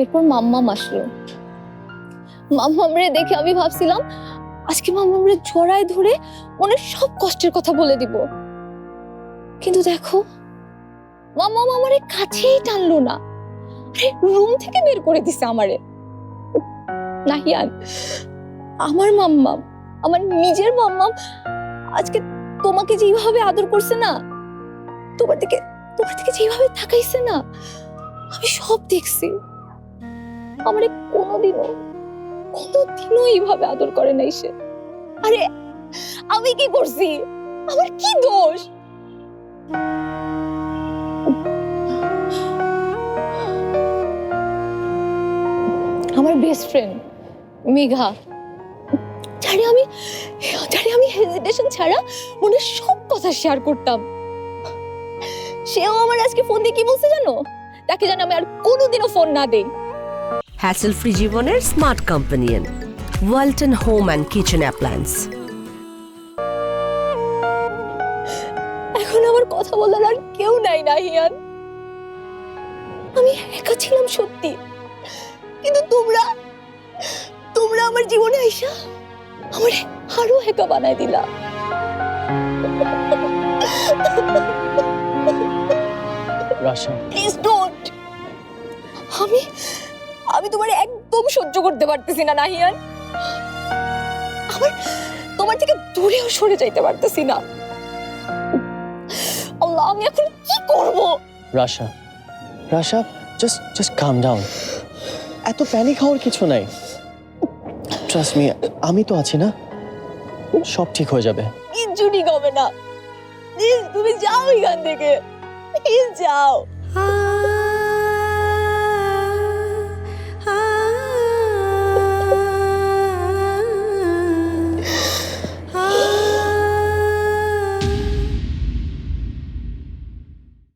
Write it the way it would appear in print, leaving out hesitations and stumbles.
এরপর মাম্মাম আসলো। মাম্মামরে দেখে আমি ভাবছিলাম আজকে মাম্মামরে জড়ায় ধরে মনের সব কষ্টের কথা বলে দিব, কিন্তু দেখো মাম্মাম আমারে কাছেই টানলো না, রুম থেকে বের করে দিছে আমারে। নাহিয়ান, আমার মাম্মাম, আমার নিজের মাম্মাম আজকে তোমাকে যেভাবে আদর করছে না, তোমার দিকে যেভাবে তাকাইছে না, আমি সব দেখছি। আমারে কোনোদিনও এইভাবে আদর করে নাই সে। আরে আমি কি করছি? আমার কি দোষ? আমার বেস্ট ফ্রেন্ড মেঘা, যারে আমি হেজিটেশন ছাড়া মনের সব কথা শেয়ার করতাম, সেও আমার আজকে ফোন দিয়ে কি বলছে জানো? তাকে যেন আমি আর কোনোদিনও ফোন না দেই। হ্যাসেল ফ্রি জীবনের smart companion Walton home and kitchen appliance. এখন আমার কথা বলার আর কেউ নাই নাহিয়ান। আমি একা ছিলাম সত্যি, কিন্তু তোমরা আমার জীবনে আইসা আমার আরো একা বানায় দিলা। রাশা, প্লিজ ডোন্ট। আমি তোমার একদম সহ্য করতে পারতেছি না নাহিয়ান। তোমার থেকে দূরেও সরে যাইতে পারতেছি না। আল্লাহ, আমি এখন কি করব? রাশা, রাশা, জাস্ট কাম ডাউন। এত প্যানিক হওয়ার কিছু নাই। ট্রাস্ট মি, আমি তো আছি না, সব ঠিক হয়ে যাবে। কিচ্ছু ঠিক হবে না। প্লিজ তুমি যাও এখান থেকে, প্লিজ যাও।